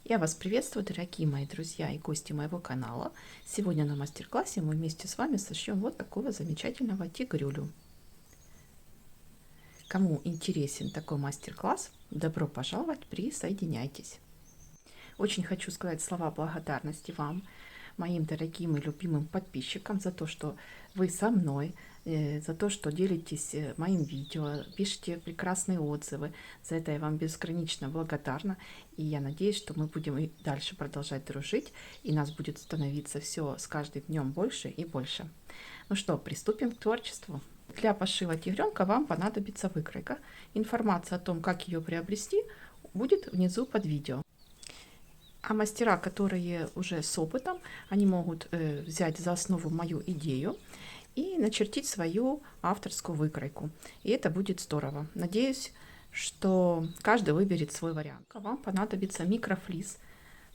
Я вас приветствую, дорогие мои друзья и гости моего канала. Сегодня на мастер-классе мы вместе с вами сошьем вот такого замечательного тигрюлю. Кому интересен такой мастер-класс, добро пожаловать, присоединяйтесь. Очень хочу сказать слова благодарности вам, моим дорогим и любимым подписчикам, за то, что вы со мной, за то, что делитесь моим видео, пишите прекрасные отзывы. За это я вам безгранично благодарна. И я надеюсь, что мы будем и дальше продолжать дружить, и нас будет становиться все с каждым днем больше и больше. Ну что, приступим к творчеству. Для пошива тигренка вам понадобится выкройка. Информация о том, как ее приобрести, будет внизу под видео. А мастера, которые уже с опытом, они могут взять за основу мою идею и начертить свою авторскую выкройку. И это будет здорово. Надеюсь, что каждый выберет свой вариант. Вам понадобится микрофлис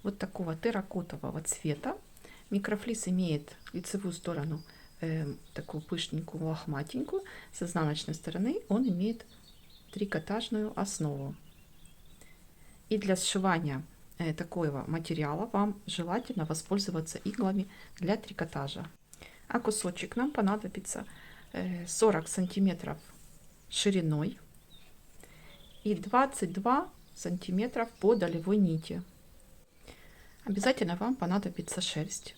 вот такого терракотового цвета. Микрофлис имеет лицевую сторону такую пышненькую, лохматенькую. С изнаночной стороны он имеет трикотажную основу. И для сшивания такого материала вам желательно воспользоваться иглами для трикотажа. А кусочек нам понадобится 40 сантиметров шириной и 22 сантиметров по долевой нити. Обязательно вам понадобится шерсть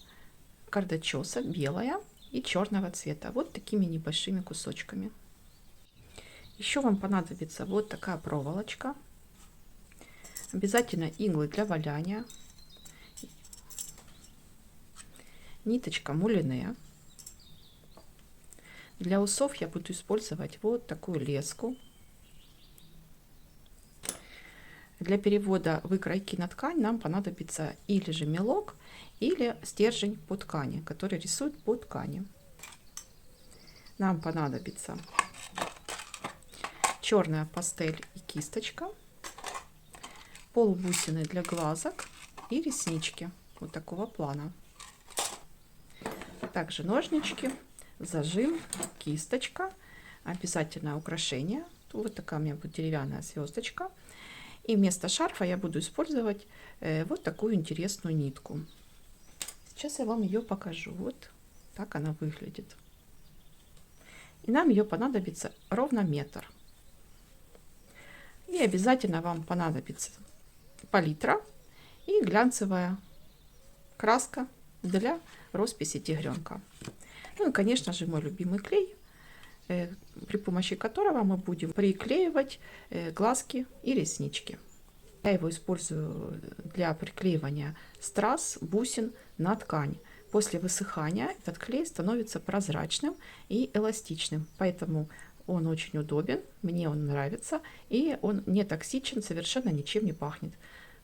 кардачоса белая и черного цвета, вот такими небольшими кусочками. Еще вам понадобится вот такая проволочка. Обязательно иглы для валяния, ниточка мулине. Для усов я буду использовать вот такую леску. Для перевода выкройки на ткань нам понадобится или же мелок, или стержень по ткани, который рисует по ткани. Нам понадобится черная пастель и кисточка, полубусины для глазок и реснички вот такого плана. Также ножнички, зажим, кисточка, обязательно украшение. Вот такая у меня будет деревянная звездочка. И вместо шарфа я буду использовать вот такую интересную нитку. Сейчас я вам ее покажу. Вот так она выглядит. И нам ее понадобится ровно метр. И обязательно вам понадобится палитра и глянцевая краска для росписи тигренка. Ну и, конечно же, мой любимый клей, при помощи которого мы будем приклеивать глазки и реснички. Я его использую для приклеивания страз, бусин на ткань. После высыхания этот клей становится прозрачным и эластичным, поэтому он очень удобен, мне он нравится, и он не токсичен, совершенно ничем не пахнет.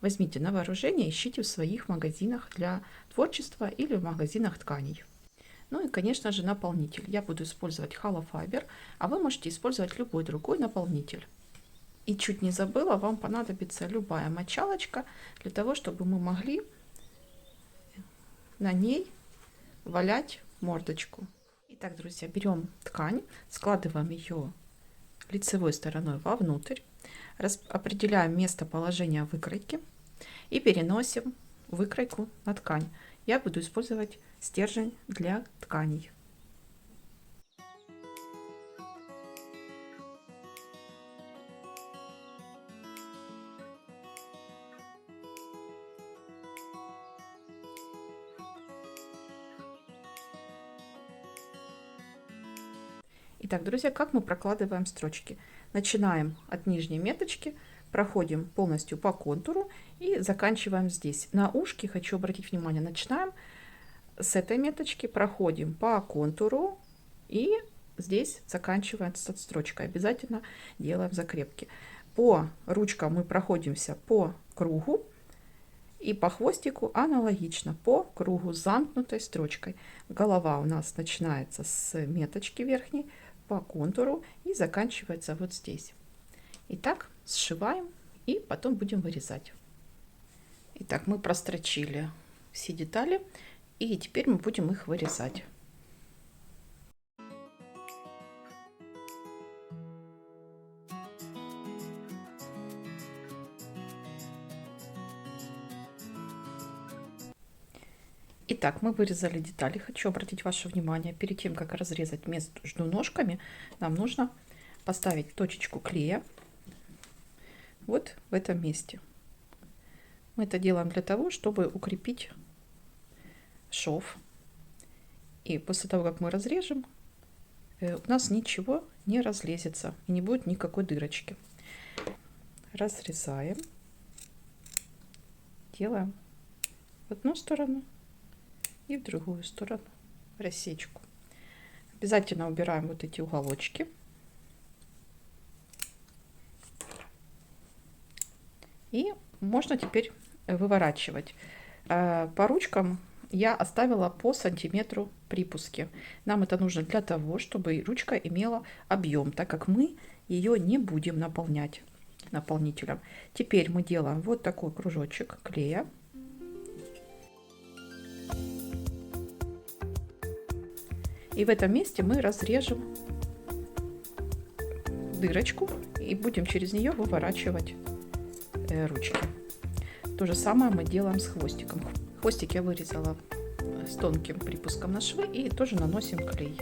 Возьмите на вооружение, ищите в своих магазинах для творчества или в магазинах тканей. Ну и, конечно же, наполнитель. Я буду использовать Halo Fiber, а вы можете использовать любой другой наполнитель. И чуть не забыла, вам понадобится любая мочалочка для того, чтобы мы могли на ней валять мордочку. Итак, друзья, берем ткань, складываем ее лицевой стороной вовнутрь, определяем местоположение выкройки и переносим выкройку на ткань. Я буду использовать стержень для тканей. Итак, друзья, как мы прокладываем строчки? Начинаем от нижней меточки, проходим полностью по контуру и заканчиваем здесь. На ушке хочу обратить внимание, начинаем с этой меточки, проходим по контуру и здесь заканчиваем с строчкой. Обязательно делаем закрепки. По ручкам мы проходимся по кругу и по хвостику аналогично по кругу с замкнутой строчкой. Голова у нас начинается с меточки верхней по контуру и заканчивается вот здесь. Итак, сшиваем и потом будем вырезать. Итак, мы прострочили все детали и теперь мы будем их вырезать. Итак, мы вырезали детали. Хочу обратить ваше внимание, перед тем, как разрезать между ножками, нам нужно поставить точечку клея вот в этом месте. Мы это делаем для того, чтобы укрепить шов. И после того, как мы разрежем, у нас ничего не разлезется и не будет никакой дырочки. Разрезаем, делаем в одну сторону и в другую сторону рассечку. Обязательно убираем вот эти уголочки. И можно теперь выворачивать. По ручкам я оставила по сантиметру припуски. Нам это нужно для того, чтобы ручка имела объем, так как мы ее не будем наполнять наполнителем. Теперь мы делаем вот такой кружочек клея. И в этом месте мы разрежем дырочку и будем через нее выворачивать ручки. То же самое мы делаем с хвостиком. Хвостик я вырезала с тонким припуском на швы и тоже наносим клей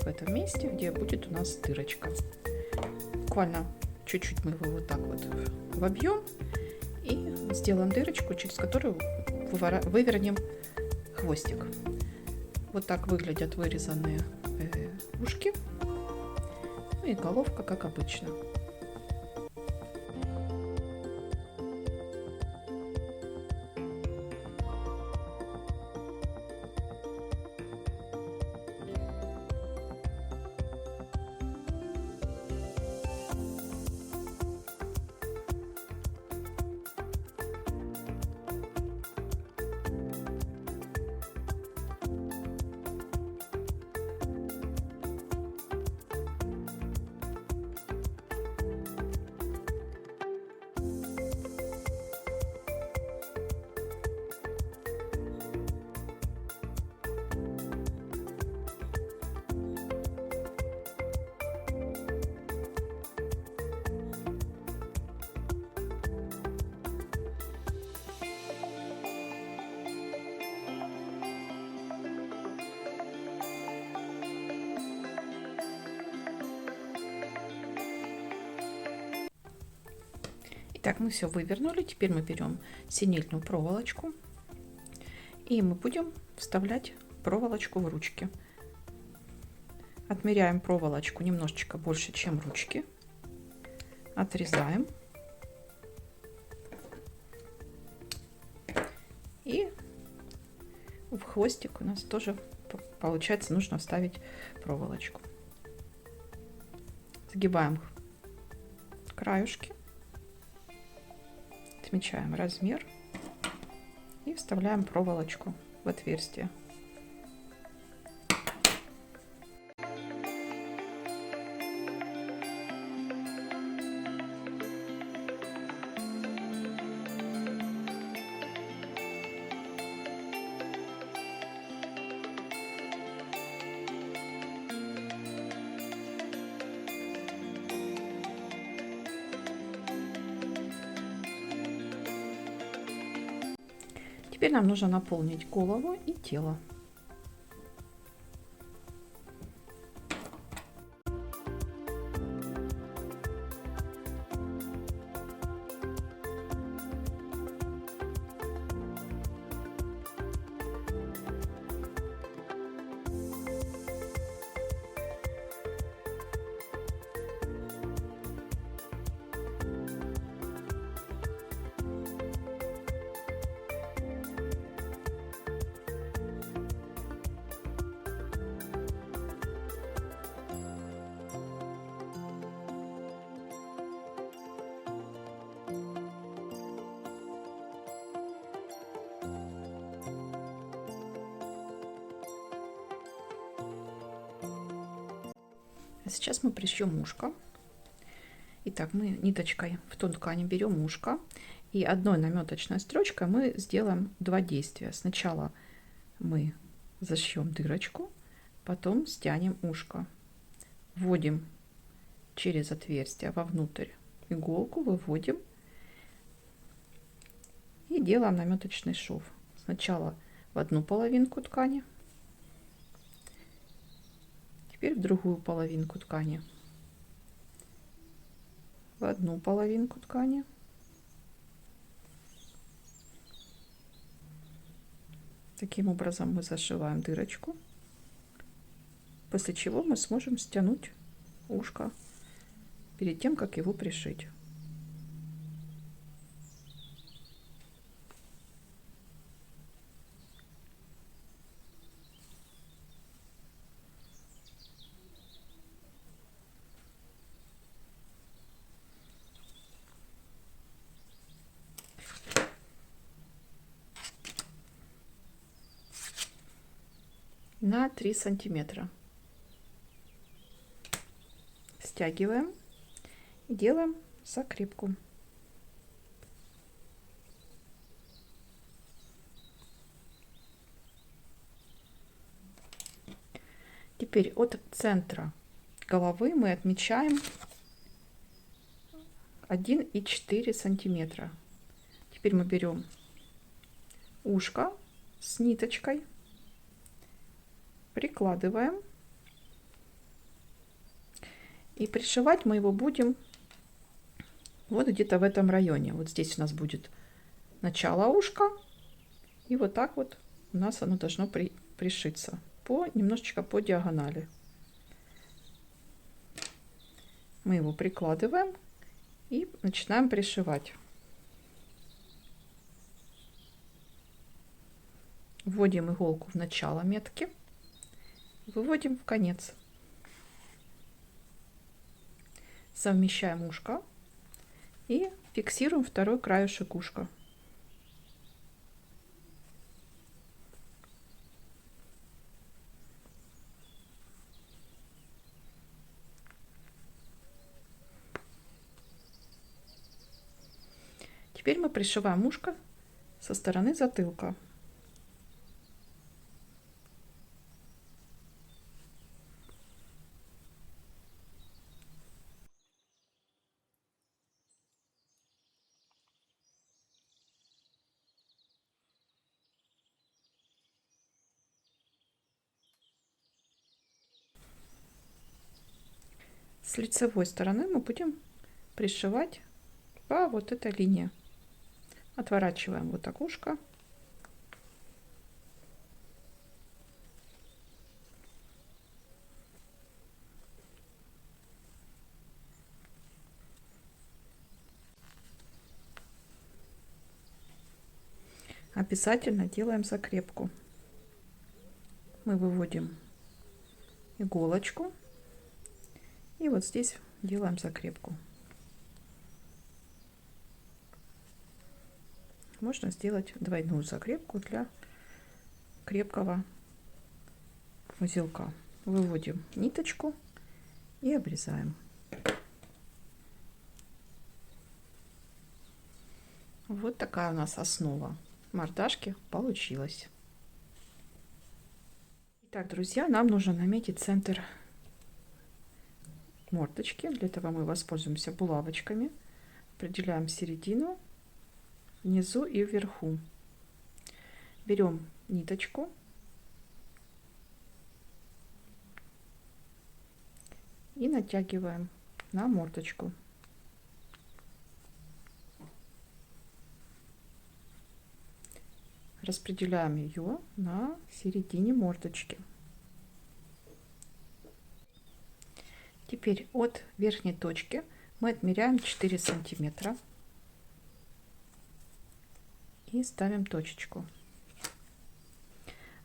в этом месте, где будет у нас дырочка. Буквально чуть-чуть мы его вот так вот вобьем и сделаем дырочку, через которую вывернем хвостик. Вот так выглядят вырезанные ушки. Ну и головка, как обычно. Итак, мы все вывернули. Теперь мы берем синильную проволочку и мы будем вставлять проволочку в ручки. Отмеряем проволочку немножечко больше, чем ручки. Отрезаем. И в хвостик у нас тоже получается нужно вставить проволочку. Сгибаем краюшки. Отмечаем размер и вставляем проволочку в отверстие. Теперь нам нужно наполнить голову и тело. Сейчас мы пришьем ушко. Итак, мы ниточкой в тон ткани берем ушко и одной наметочной строчкой мы сделаем два действия. Сначала мы зашьем дырочку, потом стянем ушко, вводим через отверстие вовнутрь иголку, выводим и делаем наметочный шов. Сначала в одну половинку ткани. Теперь в другую половинку ткани. В одну половинку ткани. Таким образом мы зашиваем дырочку, после чего мы сможем стянуть ушко перед тем, как его пришить. На 3 сантиметра. Стягиваем и делаем закрепку. Теперь от центра головы мы отмечаем 1,4 сантиметра. Теперь мы берем ушко с ниточкой, прикладываем, и пришивать мы его будем вот где-то в этом районе. Вот здесь у нас будет начало ушка, и вот так вот у нас оно должно пришиться немножечко по диагонали. Мы его прикладываем и начинаем пришивать. Вводим иголку в начало метки, выводим в конец. Совмещаем ушко и фиксируем второй краешек ушка. Теперь мы пришиваем ушко со стороны затылка. С лицевой стороны мы будем пришивать по вот этой линии. Отворачиваем вот так ушко. Обязательно делаем закрепку. Мы выводим иголочку и вот здесь делаем закрепку. Можно сделать двойную закрепку для крепкого узелка. Выводим ниточку и обрезаем. Вот такая у нас основа мордашки получилась. Итак, друзья, нам нужно наметить центр мордочки. Для этого мы воспользуемся булавочками. Определяем середину внизу и вверху. Берем ниточку и натягиваем на мордочку. Распределяем ее на середине мордочки. Теперь от верхней точки мы отмеряем 4 сантиметра и ставим точечку.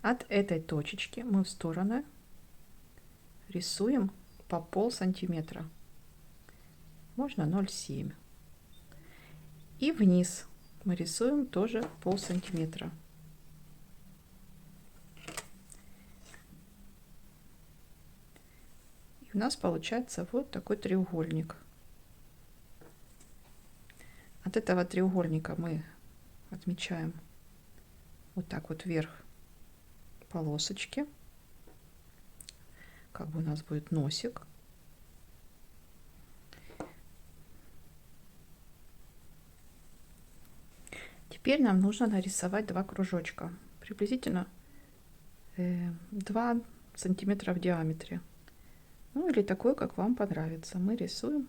От этой точечки мы в стороны рисуем по полсантиметра, можно 0,7, и вниз мы рисуем тоже полсантиметра. У нас получается вот такой треугольник. От этого треугольника мы отмечаем вот так вот вверх полосочки, как бы у нас будет носик. Теперь нам нужно нарисовать 2 кружочка. приблизительно 2 сантиметра в диаметре. Ну или такой, как вам понравится. Мы рисуем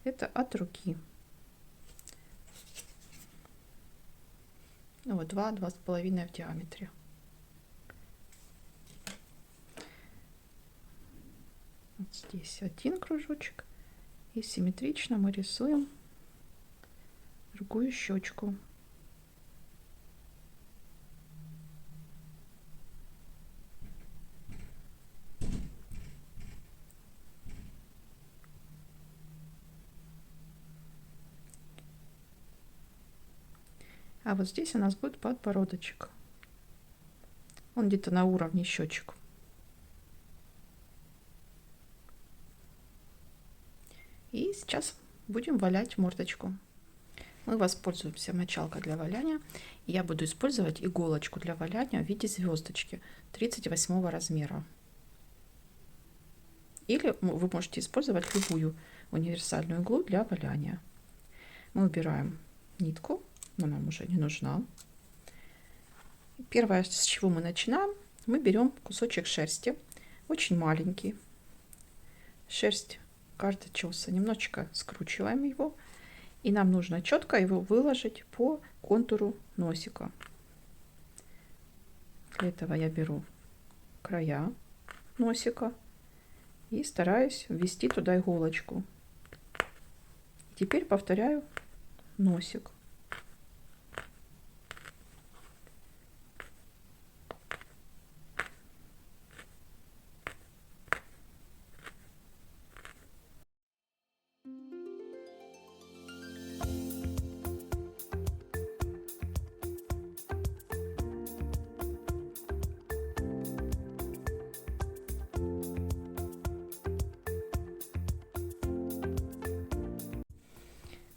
это от руки. Ну вот 2-2,5 в диаметре. Вот здесь один кружочек. И симметрично мы рисуем другую щечку. А вот здесь у нас будет подбородочек. Он где-то на уровне щечек. И сейчас будем валять мордочку. Мы воспользуемся мочалкой для валяния. Я буду использовать иголочку для валяния в виде звездочки 38 размера. Или вы можете использовать любую универсальную иглу для валяния. Мы убираем нитку, но нам уже не нужна. Первое, с чего мы начинаем, мы берем кусочек шерсти, очень маленький. Шерсть карточоса, немножечко скручиваем его. И нам нужно четко его выложить по контуру носика. Для этого я беру края носика и стараюсь ввести туда иголочку. Теперь повторяю носик.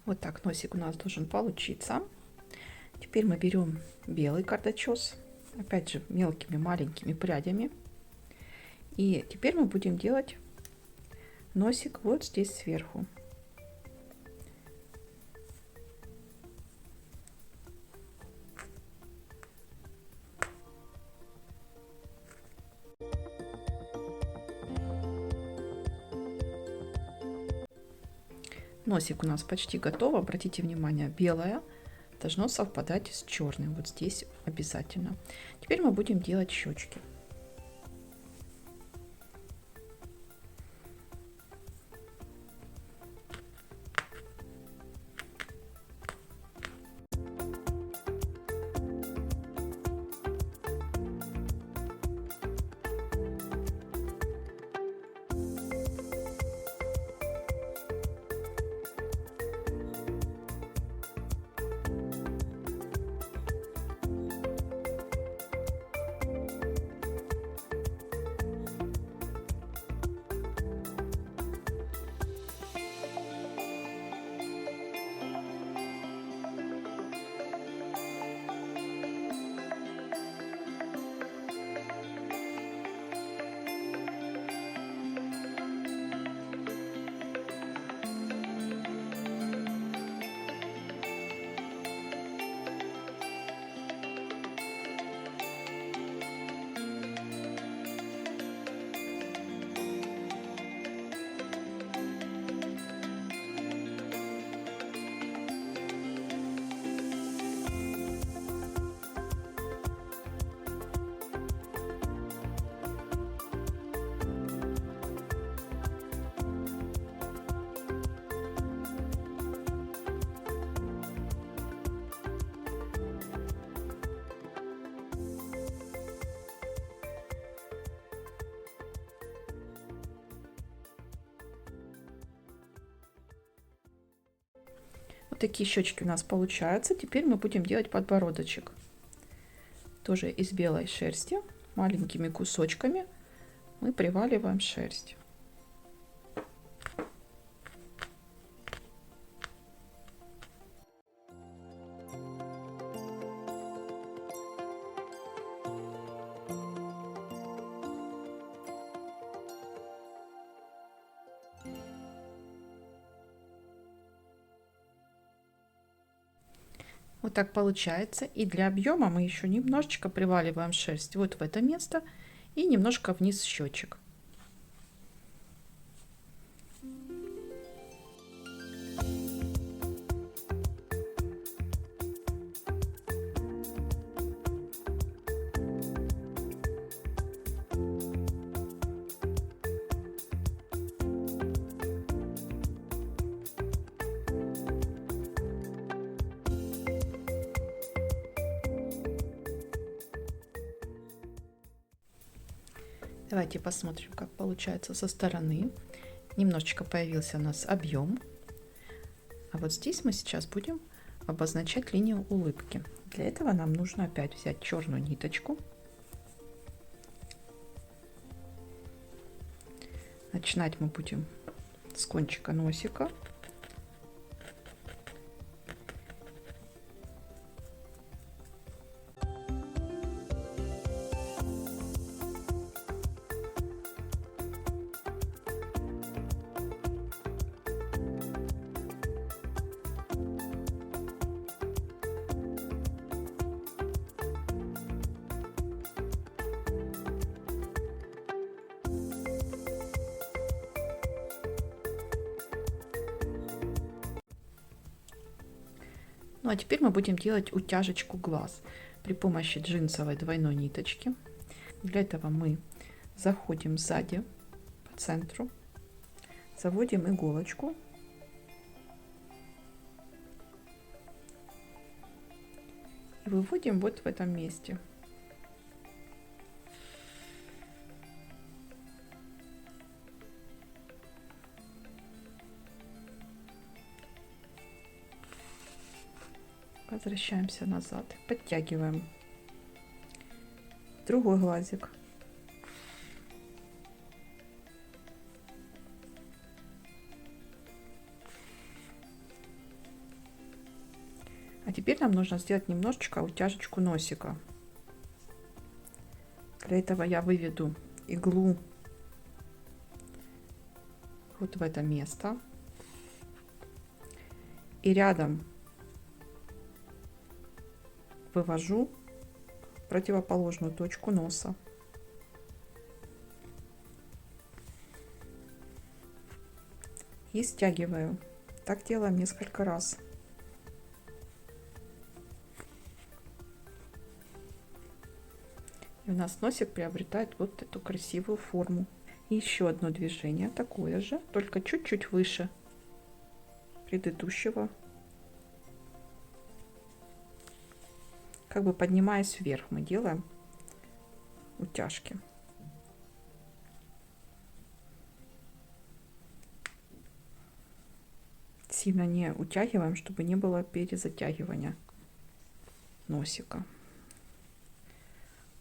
Вот так носик у нас должен получиться. Теперь мы берем белый карточес, опять же мелкими маленькими прядями. И теперь мы будем делать носик вот здесь сверху. Носик у нас почти готов. Обратите внимание, белое должно совпадать с черным. Вот здесь обязательно. Теперь мы будем делать щечки. Вот такие щечки у нас получаются. Теперь мы будем делать подбородочек. Тоже из белой шерсти. Маленькими кусочками мы приваливаем шерсть. Вот так получается. И для объема мы еще немножечко приваливаем шерсть вот в это место и немножко вниз щечек. Давайте посмотрим, как получается со стороны. Немножечко появился у нас объем. А вот здесь мы сейчас будем обозначать линию улыбки. Для этого нам нужно опять взять черную ниточку. Начинать мы будем с кончика носика. Ну а теперь мы будем делать утяжечку глаз при помощи джинсовой двойной ниточки. Для этого мы заходим сзади по центру, заводим иголочку и выводим вот в этом месте. Возвращаемся назад, подтягиваем другой глазик. А теперь нам нужно сделать немножечко утяжечку носика. Для этого я выведу иглу вот в это место и рядом вывожу противоположную точку носа. И стягиваю. Так делаем несколько раз. И у нас носик приобретает вот эту красивую форму. И еще одно движение такое же, только чуть-чуть выше предыдущего. Как бы поднимаясь вверх, мы делаем утяжки. Сильно не утягиваем, чтобы не было перезатягивания носика.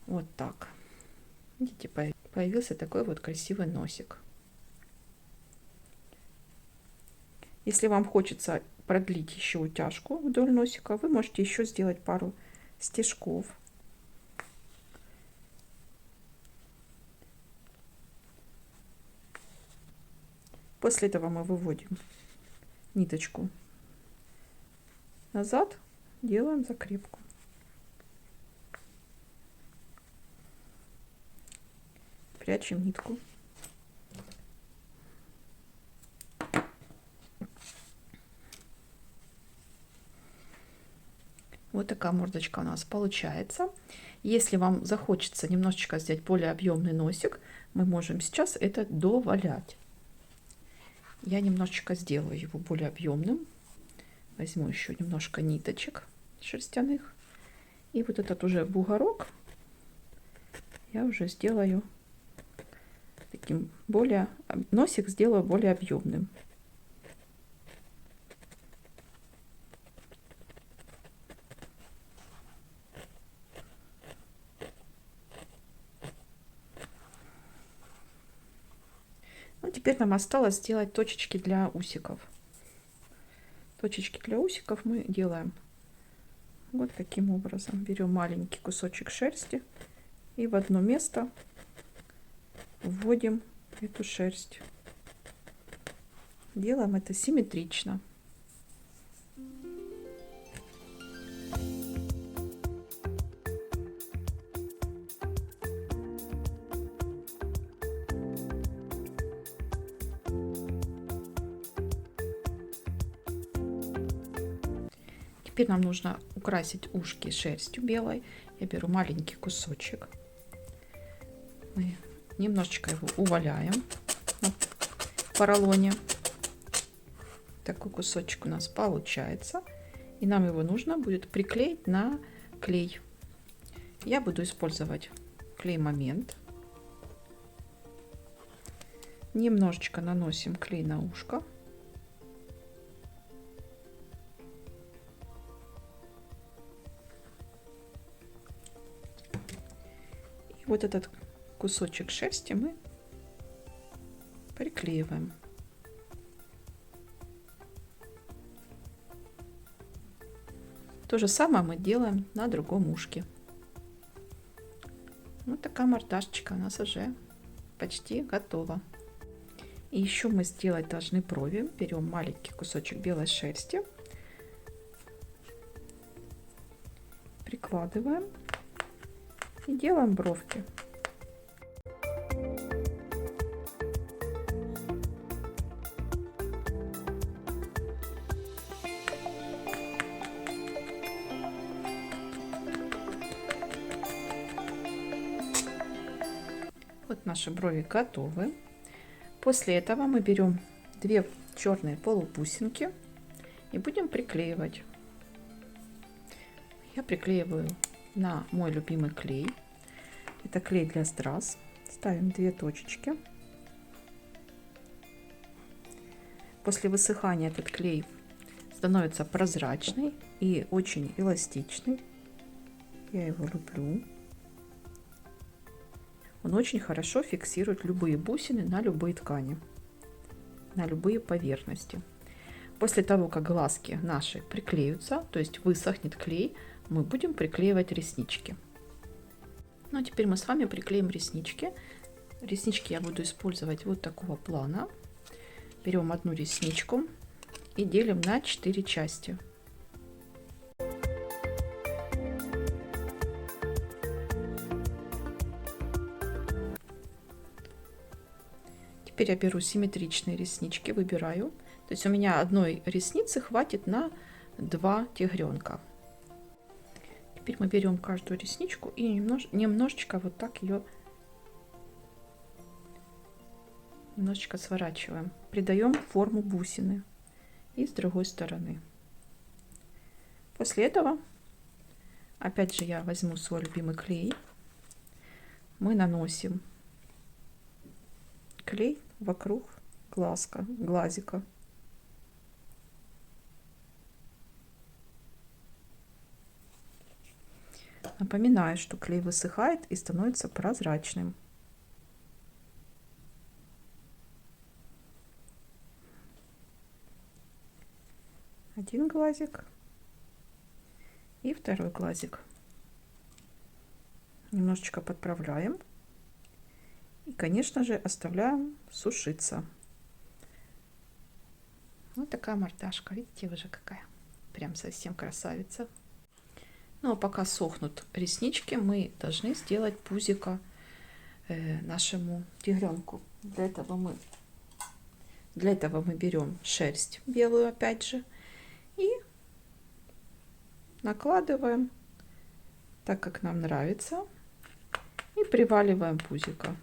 Вот так. Видите, появился такой вот красивый носик. Если вам хочется продлить еще утяжку вдоль носика, вы можете еще сделать пару стежков. После этого мы выводим ниточку назад, делаем закрепку. Прячем нитку. Вот такая мордочка у нас получается. Если вам захочется немножечко сделать более объемный носик, мы можем сейчас это довалять. Я немножечко сделаю его более объемным. Возьму еще немножко ниточек шерстяных. И вот этот уже бугорок я уже сделаю таким более... Носик сделаю более объемным. Ну, теперь нам осталось сделать точечки для усиков. Точечки для усиков мы делаем вот таким образом. Берем маленький кусочек шерсти и в одно место вводим эту шерсть. Делаем это симметрично. Теперь нам нужно украсить ушки шерстью белой. Я беру маленький кусочек. Мы немножечко его уваляем на поролоне. Такой кусочек у нас получается. И нам его нужно будет приклеить на клей. Я буду использовать клей Момент. Немножечко наносим клей на ушко. И вот этот кусочек шерсти мы приклеиваем. То же самое мы делаем на другом ушке. Вот такая мордашечка у нас уже почти готова. И еще мы сделать должны брови. Берем маленький кусочек белой шерсти, прикладываем и делаем бровки. Вот наши брови готовы. После этого мы берем 2 черные полубусинки и будем приклеивать. Я приклеиваю на мой любимый клей. Это клей для страз. Ставим 2 точечки. После высыхания этот клей становится прозрачный и очень эластичный. Я его люблю. Он очень хорошо фиксирует любые бусины на любые ткани, на любые поверхности. После того, как глазки наши приклеются, то есть высохнет клей, мы будем приклеивать реснички. Ну а теперь мы с вами приклеим реснички. Реснички я буду использовать вот такого плана. Берем одну ресничку и делим на 4 части. Теперь я беру симметричные реснички, выбираю. То есть у меня одной ресницы хватит на 2 тигренка. Теперь мы берем каждую ресничку и немножечко вот так ее немножечко сворачиваем. Придаем форму бусины. И с другой стороны. После этого, опять же, я возьму свой любимый клей. Мы наносим клей вокруг глазика. Напоминаю, что клей высыхает и становится прозрачным. Один глазик и второй глазик. Немножечко подправляем. И, конечно же, оставляем сушиться. Вот такая мордашка. Видите, уже какая. Прям совсем красавица. Ну, а пока сохнут реснички, мы должны сделать пузико нашему тигренку. Для этого мы берем шерсть белую, опять же, и накладываем так, как нам нравится, и приваливаем пузико.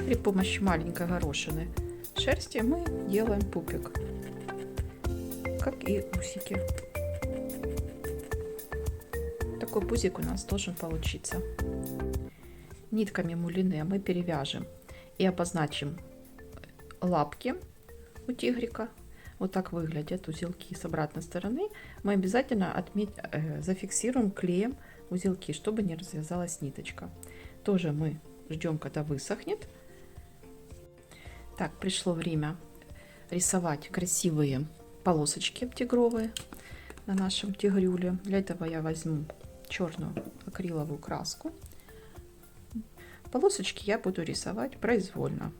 При помощи маленькой горошины шерсти мы делаем пупик, как и усики. Такой пузик у нас должен получиться. Нитками мулине мы перевяжем и обозначим лапки у тигрика. Вот так выглядят узелки с обратной стороны. Мы обязательно зафиксируем клеем узелки, чтобы не развязалась ниточка. Тоже мы ждем, когда высохнет. Так, пришло время рисовать красивые полосочки тигровые на нашем тигрюле. Для этого я возьму черную акриловую краску. Полосочки я буду рисовать произвольно.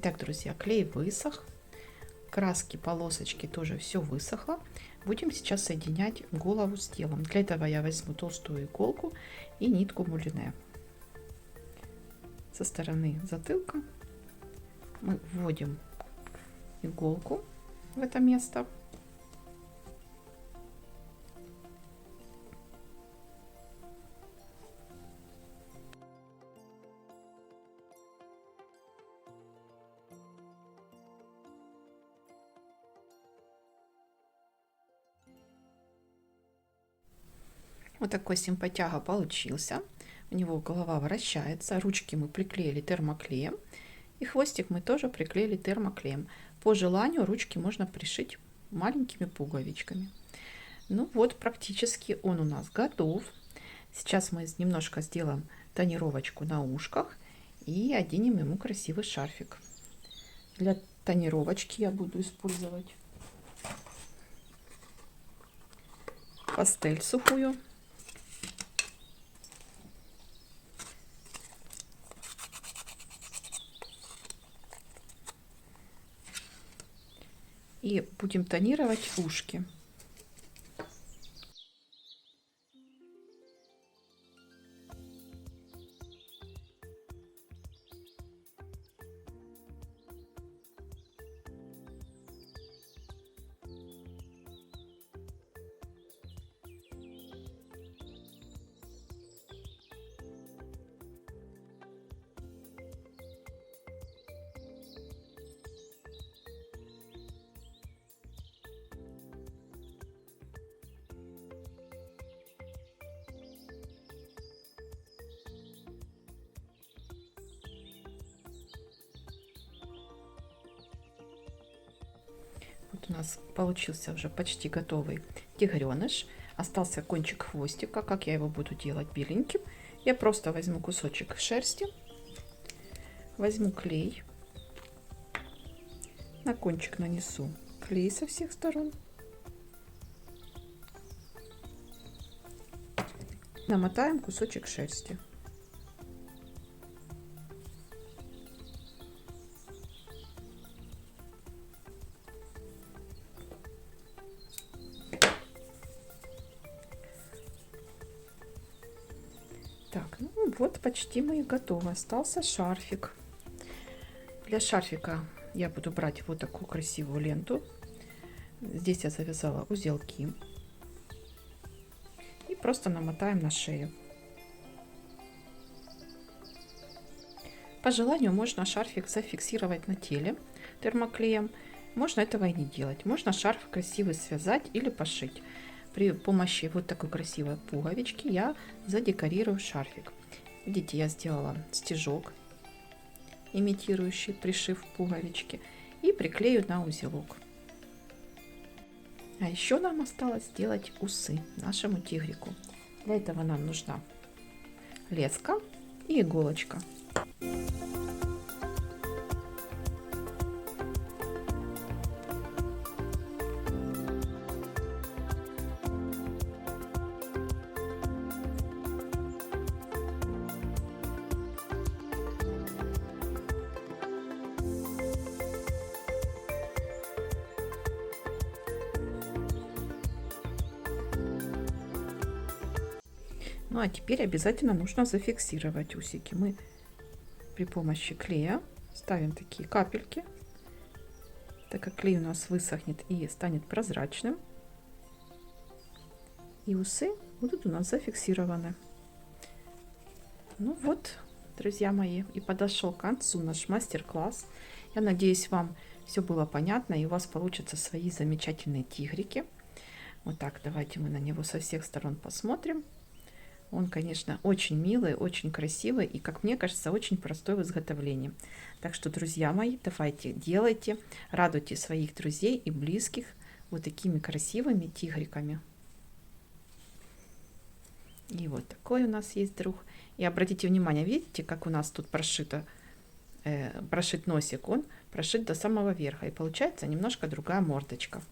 Итак, друзья, клей высох. Краски, полосочки тоже все высохло. Будем сейчас соединять голову с телом. Для этого я возьму толстую иголку и нитку мулине. Со стороны затылка мы вводим иголку в это место. Вот такой симпатяга получился. У него голова вращается. Ручки мы приклеили термоклеем. И хвостик мы тоже приклеили термоклеем. По желанию ручки можно пришить маленькими пуговичками. Ну вот, практически он у нас готов. Сейчас мы немножко сделаем тонировочку на ушках и оденем ему красивый шарфик. Для тонировочки я буду использовать пастель сухую. И будем тонировать ушки. Вот у нас получился уже почти готовый тигреныш. Остался кончик хвостика. Как я его буду делать беленьким? Я просто возьму кусочек шерсти, возьму клей, на кончик нанесу клей со всех сторон, намотаем кусочек шерсти. Так, ну вот почти мы и готовы. Остался шарфик. Для шарфика я буду брать вот такую красивую ленту. Здесь я завязала узелки. И просто намотаем на шею. По желанию можно шарфик зафиксировать на теле термоклеем. Можно этого и не делать. Можно шарф красивый связать или пошить. При помощи вот такой красивой пуговички я задекорирую шарфик. Видите, я сделала стежок, имитирующий пришив пуговички, и приклею на узелок. А еще нам осталось сделать усы нашему тигрику. Для этого нам нужна леска и иголочка. Ну а теперь обязательно нужно зафиксировать усики. Мы при помощи клея ставим такие капельки, так как клей у нас высохнет и станет прозрачным. И усы будут у нас зафиксированы. Ну вот, друзья мои, и подошел к концу наш мастер-класс. Я надеюсь, вам все было понятно и у вас получатся свои замечательные тигрики. Вот так, давайте мы на него со всех сторон посмотрим. Он, конечно, очень милый, очень красивый и, как мне кажется, очень простой в изготовлении. Так что, друзья мои, давайте делайте, радуйте своих друзей и близких вот такими красивыми тигриками. И вот такой у нас есть друг. И обратите внимание, видите, как у нас тут прошит носик, он прошит до самого верха. И получается немножко другая мордочка.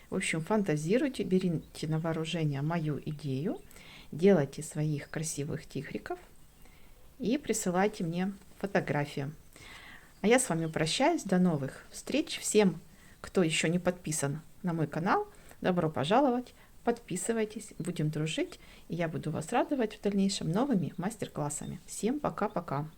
В общем, фантазируйте, берите на вооружение мою идею, делайте своих красивых тигриков и присылайте мне фотографии. А я с вами прощаюсь. До новых встреч. Всем, кто еще не подписан на мой канал, добро пожаловать. Подписывайтесь, будем дружить, и я буду вас радовать в дальнейшем новыми мастер-классами. Всем пока-пока.